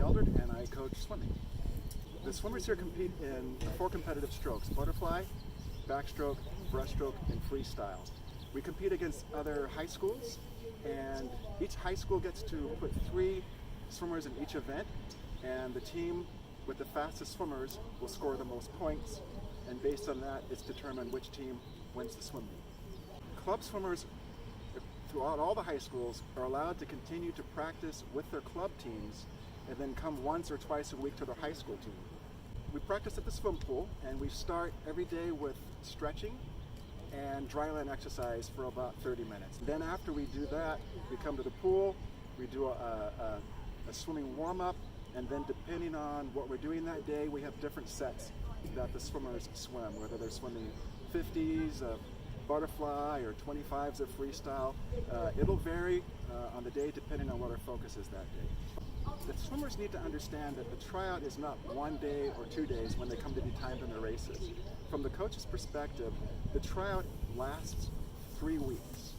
Eldred, and I coach swimming. The swimmers here compete in 4 competitive strokes: butterfly, backstroke, breaststroke, and freestyle. We compete against other high schools, and each high school gets to put 3 swimmers in each event, and the team with the fastest swimmers will score the most points, and based on that, it's determined which team wins the swim meet. Club swimmers throughout all the high schools are allowed to continue to practice with their club teams and then come once or twice a week to their high school team. We practice at the swim pool, and we start every day with stretching and dryland exercise for about 30 minutes. Then after we do that, we come to the pool, we do a swimming warm-up, and then depending on what we're doing that day, we have different sets that the swimmers swim, whether they're swimming 50s, butterfly, or 25s of freestyle. It'll vary on the day depending on what our focus is that day. The swimmers need to understand that the tryout is not 1 day or 2 days when they come to be timed in their races. From the coach's perspective, the tryout lasts 3 weeks.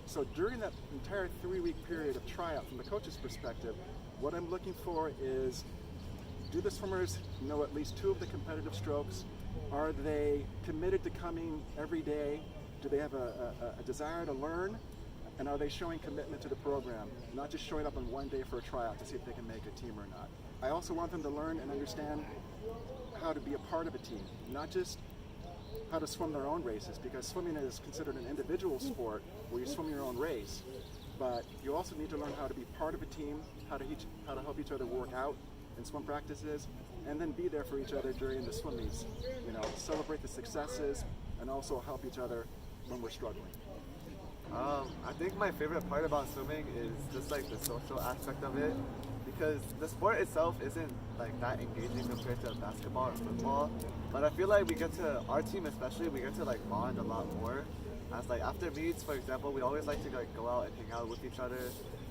So during that entire 3-week period of tryout, from the coach's perspective, what I'm looking for is, do the swimmers know at least 2 of the competitive strokes? Are they committed to coming every day? Do they have a desire to learn? And are they showing commitment to the program, not just showing up on 1 day for a tryout to see if they can make a team or not? I also want them to learn and understand how to be a part of a team, not just how to swim their own races, because swimming is considered an individual sport where you swim your own race, but you also need to learn how to be part of a team, how to help each other work out in swim practices, and then be there for each other during the swim meets. Celebrate the successes and also help each other when we're struggling. I think my favorite part about swimming is just like the social aspect of it, because the sport itself isn't like that engaging compared to basketball or football, but I feel like our team especially, we get to like bond a lot more. As like after meets, for example, we always like to like go out and hang out with each other,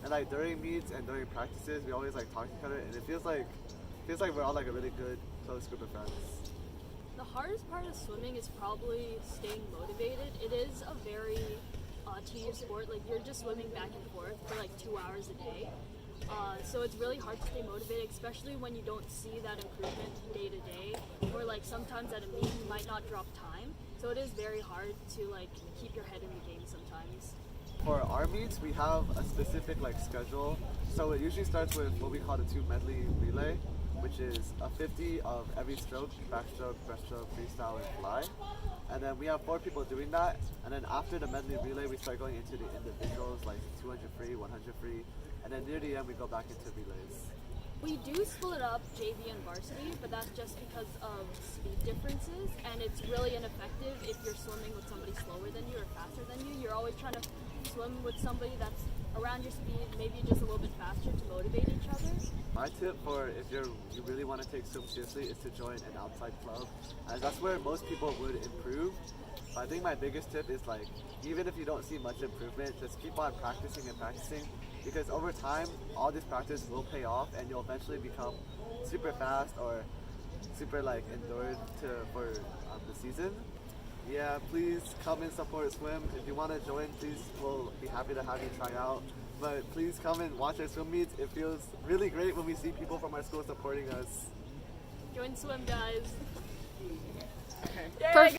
and like during meets and during practices, we always like talk to each other, and it feels like we're all like a really good close group of friends. The hardest part of swimming is probably staying motivated. It is a very tedious sport. Like, you're just swimming back and forth for like 2 hours a day. So it's really hard to stay motivated, especially when you don't see that improvement day to day, or like sometimes at a meet you might not drop time. So it is very hard to like keep your head in the game sometimes. For our meets, we have a specific like schedule. So it usually starts with what we call the 2 medley relay, which is a 50 of every stroke: backstroke, breaststroke, freestyle, and fly. And then we have 4 people doing that. And then after the medley relay, we start going into the individuals, like 200 free, 100 free. And then near the end, we go back into relays. We do split up JV and varsity, but that's just because of speed differences, and it's really ineffective if you're swimming with somebody slower than you or faster than you. You're always trying to swim with somebody that's around your speed, maybe just a little bit faster, to motivate each other. My tip for if you really want to take swim seriously is to join an outside club, as that's where most people would improve. I think my biggest tip is like, even if you don't see much improvement, just keep on practicing and practicing, because over time, all this practice will pay off and you'll eventually become super fast or super like endured for the season. Yeah, please come and support swim. If you want to join, please, we'll be happy to have you try out. But please come and watch our swim meets. It feels really great when we see people from our school supporting us. Join swim, guys. Perfect.